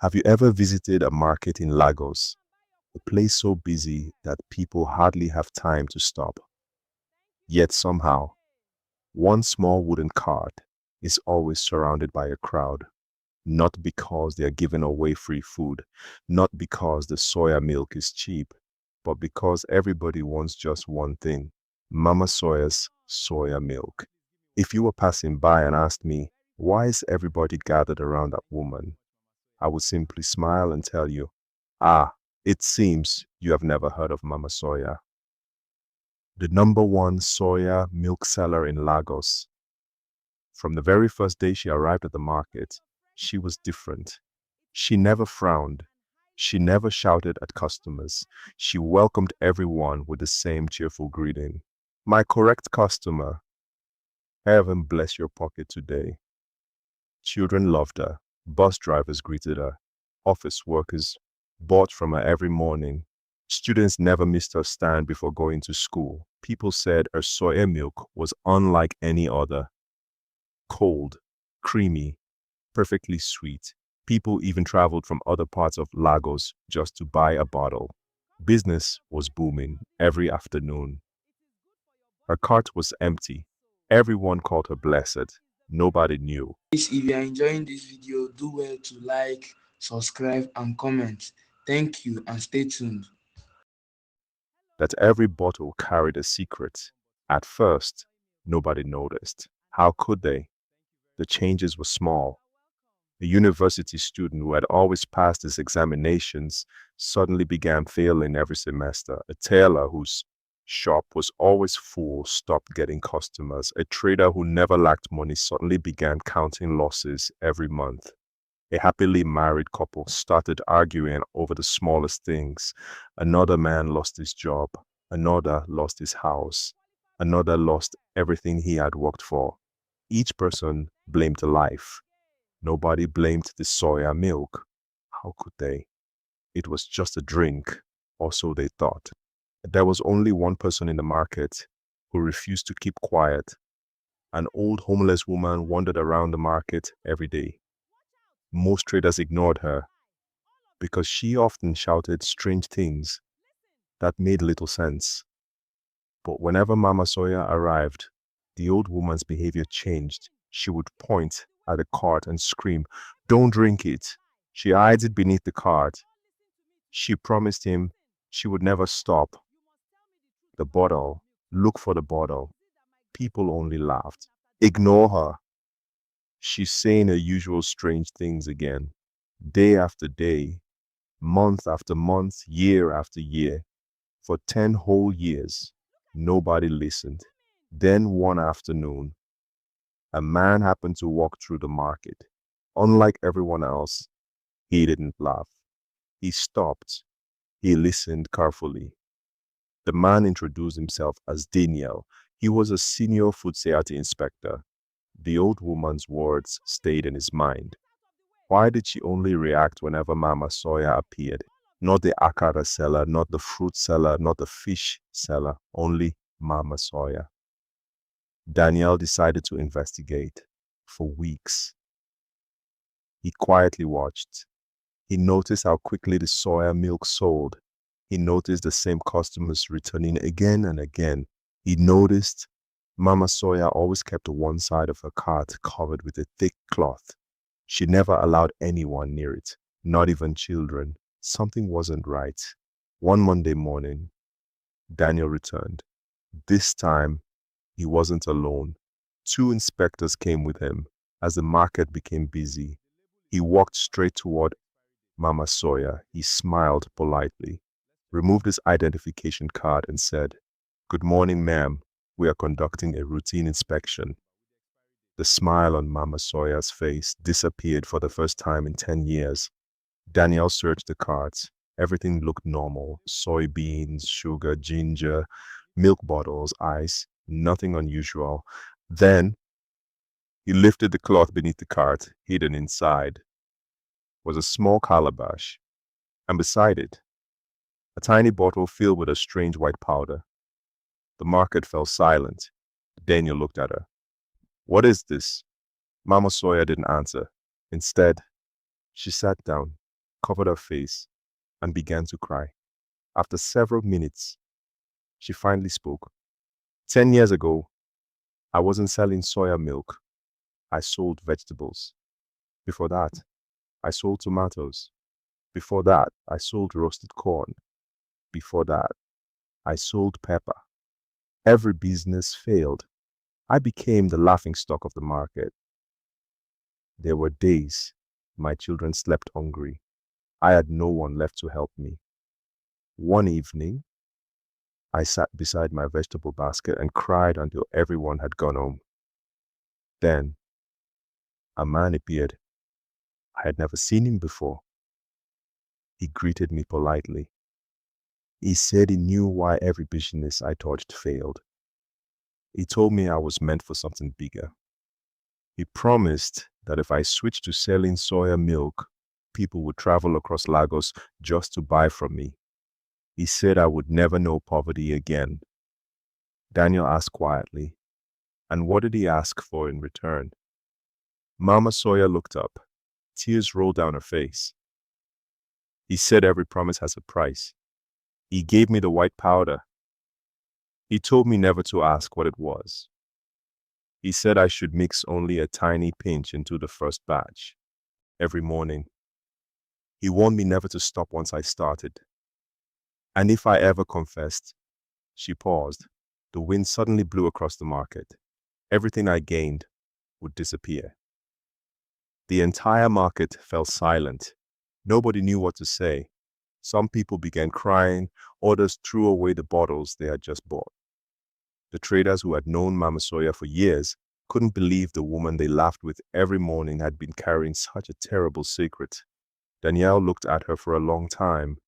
Have you ever visited a market in Lagos, a place so busy that people hardly have time to stop? Yet somehow, one small wooden cart is always surrounded by a crowd, not because they are giving away free food, not because the soya milk is cheap, but because everybody wants just one thing: Mama Soya's soya milk. If you were passing by and asked me, why is everybody gathered around that woman? I would simply smile and tell you, ah, it seems you have never heard of Mama Soya, the number one soya milk seller in Lagos. From the very first day she arrived at the market, she was different. She never frowned. She never shouted at customers. She welcomed everyone with the same cheerful greeting. My correct customer, heaven bless your pocket today. Children loved her. Bus drivers greeted her. Office workers bought from her every morning. Students never missed her stand before going to school. People said her soya milk was unlike any other. Cold, creamy, perfectly sweet. People even traveled from other parts of Lagos just to buy a bottle. Business was booming every afternoon. Her cart was empty. Everyone called her blessed. Nobody knew Please, if you are enjoying this video, do well to like, subscribe, and comment. Thank you and stay tuned. that every bottle carried a secret. At first, nobody noticed. How could they? The changes were small. A university student who had always passed his examinations suddenly began failing every semester. A tailor whose shop was always full stopped getting customers. A trader who never lacked money suddenly began counting losses every month. A happily married couple started arguing over the smallest things. Another man lost his job. Another lost his house. Another lost everything he had worked for. Each person blamed life. Nobody blamed the soya milk. How could they? It was just a drink, or so they thought. There was only one person in the market who refused to keep quiet. An old homeless woman wandered around the market every day. Most traders ignored her because she often shouted strange things that made little sense. But whenever Mama Soya arrived, the old woman's behavior changed. She would point at the cart and scream, "Don't drink it." She hides it beneath the cart. She promised him she would never stop. The bottle, look for the bottle. People only laughed. Ignore her. She's saying her usual strange things again. Day after day, month after month, year after year. For 10 whole years, nobody listened. Then one afternoon, a man happened to walk through the market. Unlike everyone else, he didn't laugh. He stopped. He listened carefully. The man introduced himself as Daniel. He was a senior food safety inspector. The old woman's words stayed in his mind. Why did she only react whenever Mama Soya appeared? Not the akara seller, not the fruit seller, not the fish seller, only Mama Soya. Daniel decided to investigate. For weeks, he quietly watched. He noticed how quickly the soya milk sold. He noticed the same customers returning again and again. He noticed Mama Soya always kept one side of her cart covered with a thick cloth. She never allowed anyone near it, not even children. Something wasn't right. One Monday morning, Daniel returned. This time, he wasn't alone. Two inspectors came with him. As the market became busy, he walked straight toward Mama Soya. He smiled politely, removed his identification card and said, "Good morning, ma'am. We are conducting a routine inspection." The smile on Mama Soya's face disappeared for the first time in 10 years. Daniel searched the carts. Everything looked normal. Soybeans, sugar, ginger, milk bottles, ice, nothing unusual. Then he lifted the cloth beneath the cart. Hidden inside was a small calabash, and beside it, a tiny bottle filled with a strange white powder. The market fell silent. Daniel looked at her. "What is this?" Mama Sawyer didn't answer. Instead, she sat down. covered her face and began to cry. After several minutes, she finally spoke. 10 years ago, I wasn't selling soya milk. I sold vegetables. Before that, I sold tomatoes. Before that, I sold roasted corn. Before that, I sold pepper. Every business failed. I became the laughingstock of the market. There were days my children slept hungry. I had no one left to help me. One evening, I sat beside my vegetable basket and cried until everyone had gone home. Then, a man appeared. I had never seen him before. He greeted me politely. He said he knew why every business I touched failed. He told me I was meant for something bigger. He promised that if I switched to selling soya milk, people would travel across Lagos just to buy from me. He said I would never know poverty again. Daniel asked quietly, "And what did he ask for in return?" Mama Soya looked up. Tears rolled down her face. He said every promise has a price. He gave me the white powder. He told me never to ask what it was. He said I should mix only a tiny pinch into the first batch every morning. He warned me never to stop once I started. And if I ever confessed, she paused. The wind suddenly blew across the market. Everything I gained would disappear. The entire market fell silent. Nobody knew what to say. Some people began crying, others threw away the bottles they had just bought. The traders who had known Mama Soya for years couldn't believe the woman they laughed with every morning had been carrying such a terrible secret. Danielle looked at her for a long time.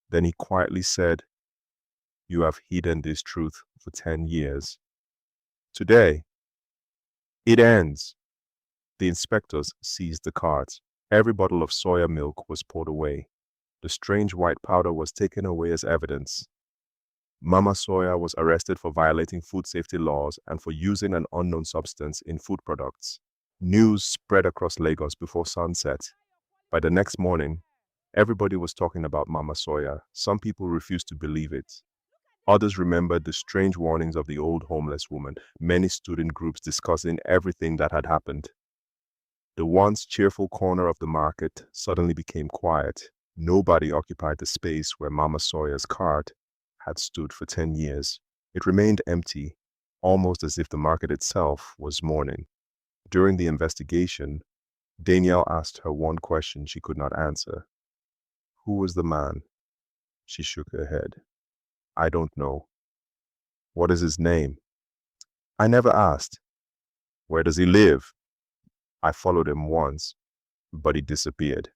Then he quietly said, "You have hidden this truth for 10 years. Today, it ends." The inspectors seized the cart. Every bottle of soya milk was poured away. The strange white powder was taken away as evidence. Mama Soya was arrested for violating food safety laws and for using an unknown substance in food products. News spread across Lagos before sunset. By the next morning, everybody was talking about Mama Soya. Some people refused to believe it. Others remembered the strange warnings of the old homeless woman. Many stood in groups discussing everything that had happened. The once cheerful corner of the market suddenly became quiet. Nobody occupied the space where Mama Soya's cart had stood for 10 years. It remained empty, almost as if the market itself was mourning. During the investigation, Danielle asked her one question she could not answer. Who was the man? She shook her head. I don't know. What is his name? I never asked. Where does he live? I followed him once, but he disappeared.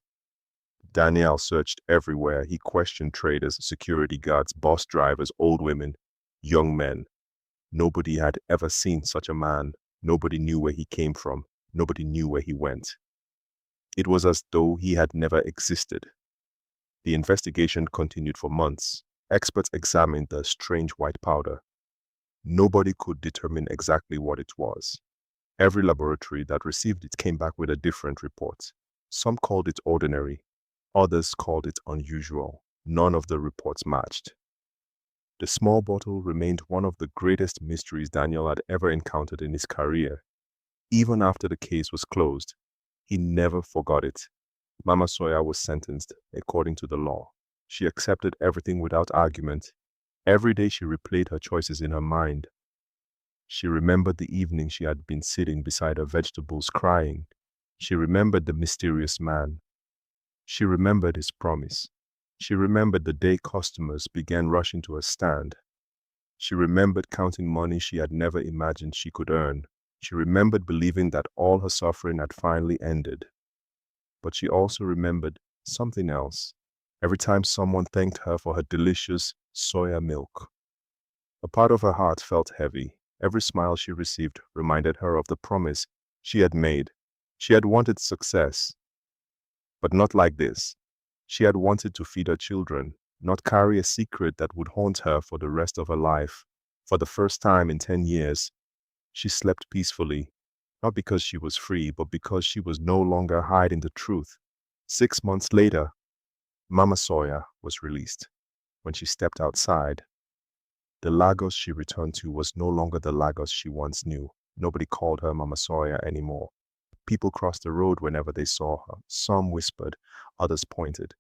Daniel searched everywhere. He questioned traders, security guards, bus drivers, old women, young men. Nobody had ever seen such a man. Nobody knew where he came from. Nobody knew where he went. It was as though he had never existed. The investigation continued for months. Experts examined the strange white powder. Nobody could determine exactly what it was. Every laboratory that received it came back with a different report. Some called it ordinary. Others called it unusual. None of the reports matched. The small bottle remained one of the greatest mysteries Daniel had ever encountered in his career. Even after the case was closed, he never forgot it. Mama Soya was sentenced according to the law. She accepted everything without argument. Every day she replayed her choices in her mind. She remembered the evening she had been sitting beside her vegetables crying. She remembered the mysterious man. She remembered his promise. She remembered the day customers began rushing to her stand. She remembered counting money she had never imagined she could earn. She remembered believing that all her suffering had finally ended. But she also remembered something else. Every time someone thanked her for her delicious soya milk, a part of her heart felt heavy. Every smile she received reminded her of the promise she had made. She had wanted success, but not like this. She had wanted to feed her children, not carry a secret that would haunt her for the rest of her life. For the first time in 10 years, she slept peacefully, not because she was free, but because she was no longer hiding the truth. 6 months later, Mama Soya was released. When she stepped outside, the Lagos she returned to was no longer the Lagos she once knew. Nobody called her Mama Soya anymore. People crossed the road whenever they saw her. Some whispered, others pointed.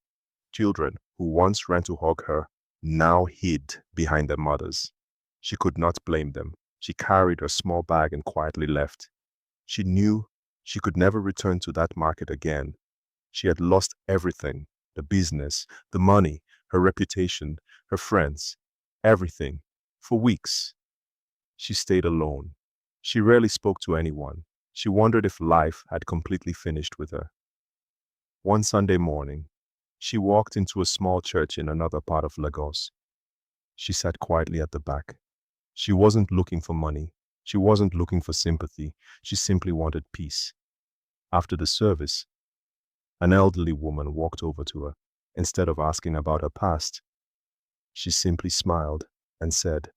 Children who once ran to hug her now hid behind their mothers. She could not blame them. She carried her small bag and quietly left. She knew she could never return to that market again. She had lost everything, the business, the money, her reputation, her friends, everything. For weeks, she stayed alone. She rarely spoke to anyone. She wondered if life had completely finished with her. One Sunday morning, she walked into a small church in another part of Lagos. She sat quietly at the back. She wasn't looking for money. She wasn't looking for sympathy. She simply wanted peace. After the service, an elderly woman walked over to her. Instead of asking about her past, she simply smiled and said,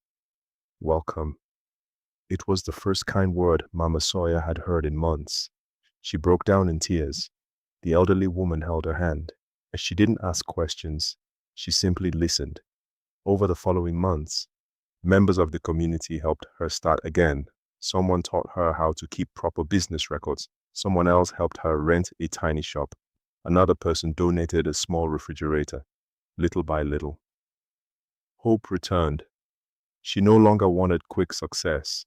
"Welcome." It was the first kind word Mama Soya had heard in months. She broke down in tears. The elderly woman held her hand. She didn't ask questions. She simply listened. Over the following months, members of the community helped her start again. Someone taught her how to keep proper business records. Someone else helped her rent a tiny shop. Another person donated a small refrigerator. Little by little, hope returned. She no longer wanted quick success.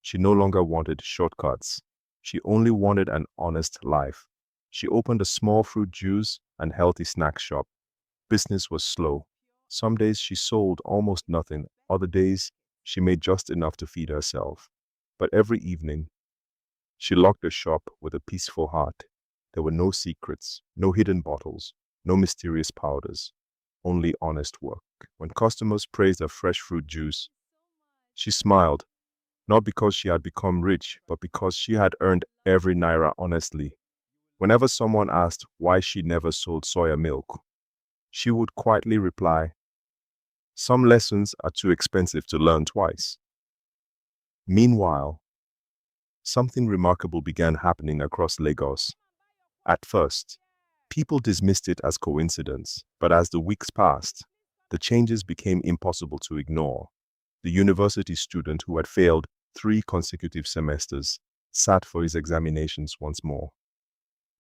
She no longer wanted shortcuts. She only wanted an honest life. She opened a small fruit juice and healthy snack shop. Business was slow. Some days she sold almost nothing. Other days she made just enough to feed herself. But every evening, she locked her shop with a peaceful heart. There were no secrets, no hidden bottles, no mysterious powders, only honest work. When customers praised her fresh fruit juice, she smiled, not because she had become rich, but because she had earned every naira honestly. Whenever someone asked why she never sold soya milk, she would quietly reply, "Some lessons are too expensive to learn twice." Meanwhile, something remarkable began happening across Lagos. At first, people dismissed it as coincidence, but as the weeks passed, the changes became impossible to ignore. The university student who had failed 3 consecutive semesters sat for his examinations once more.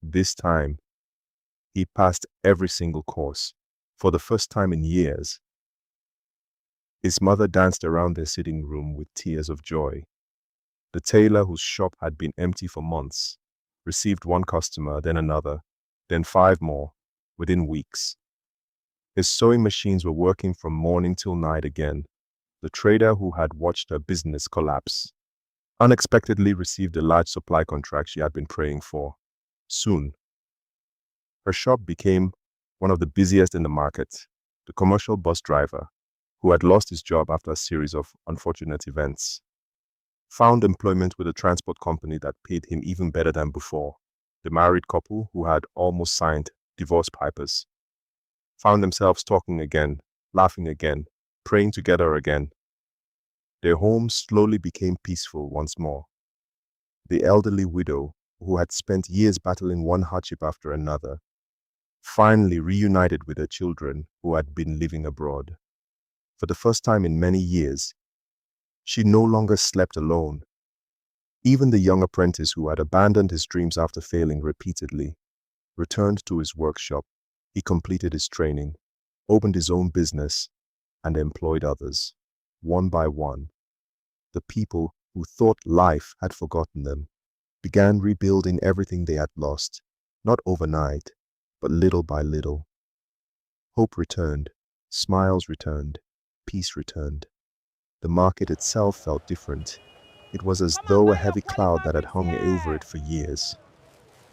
This time, he passed every single course. For the first time in years, his mother danced around their sitting room with tears of joy. The tailor whose shop had been empty for months received one customer, then another, then 5 more, within weeks. His sewing machines were working from morning till night again. The trader who had watched her business collapse unexpectedly received a large supply contract she had been praying for. Soon, her shop became one of the busiest in the market. The commercial bus driver, who had lost his job after a series of unfortunate events, found employment with a transport company that paid him even better than before. The married couple, who had almost signed divorce papers, found themselves talking again, laughing again, praying together again. Their home slowly became peaceful once more. The elderly widow, who had spent years battling one hardship after another, finally reunited with her children who had been living abroad. For the first time in many years, she no longer slept alone. Even the young apprentice who had abandoned his dreams after failing repeatedly returned to his workshop. He completed his training, opened his own business, and employed others. One by one, the people who thought life had forgotten them began rebuilding everything they had lost, not overnight, but little by little. Hope returned, smiles returned, peace returned. The market itself felt different. It was as Come and though a buy your heavy cloud that had qualified hung over here. it for years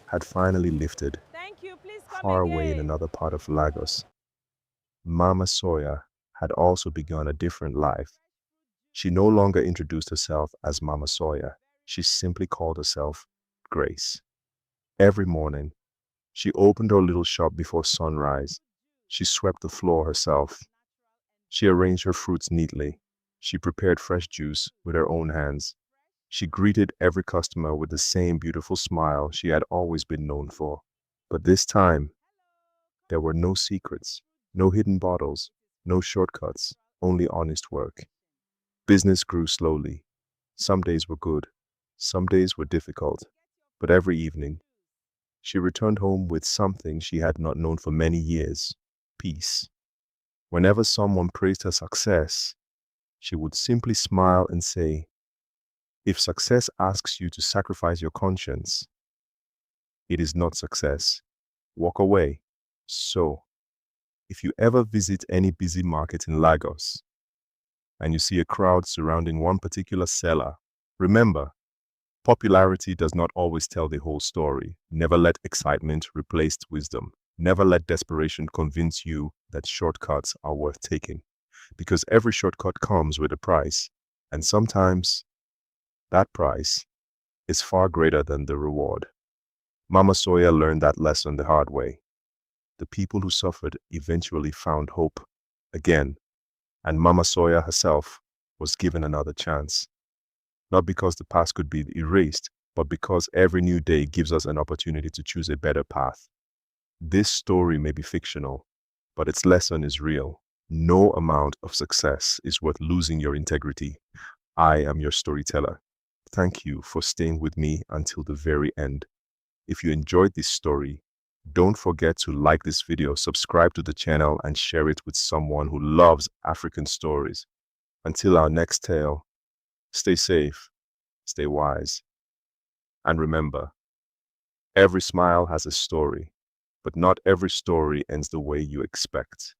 had finally lifted. Thank you. Please come Far away in again. another part of Lagos, Mama Soya had also begun a different life. She no longer introduced herself as Mama Soya. She simply called herself Grace. Every morning, she opened her little shop before sunrise. She swept the floor herself. She arranged her fruits neatly. She prepared fresh juice with her own hands. She greeted every customer with the same beautiful smile she had always been known for. But this time, There were no secrets, no hidden bottles, no shortcuts, only honest work. Business grew slowly. Some days were good, some days were difficult, but every evening she returned home with something she had not known for many years: peace. Whenever someone praised her success, she would simply smile and say, "If success asks you to sacrifice your conscience, it is not success. Walk away." So, if you ever visit any busy market in Lagos and you see a crowd surrounding one particular seller, remember, popularity does not always tell the whole story. Never let excitement replace wisdom. Never let desperation convince you that shortcuts are worth taking, because every shortcut comes with a price, and sometimes that price is far greater than the reward. Mama Soya learned that lesson the hard way. The people who suffered eventually found hope again, and Mama Soya herself was given another chance. Not because the past could be erased, but because every new day gives us an opportunity to choose a better path. This story may be fictional, but its lesson is real. No amount of success is worth losing your integrity. I am your storyteller. Thank you for staying with me until the very end. If you enjoyed this story, don't forget to like this video, subscribe to the channel, and share it with someone who loves African stories. Until our next tale, stay safe, stay wise, and remember, every smile has a story, but not every story ends the way you expect.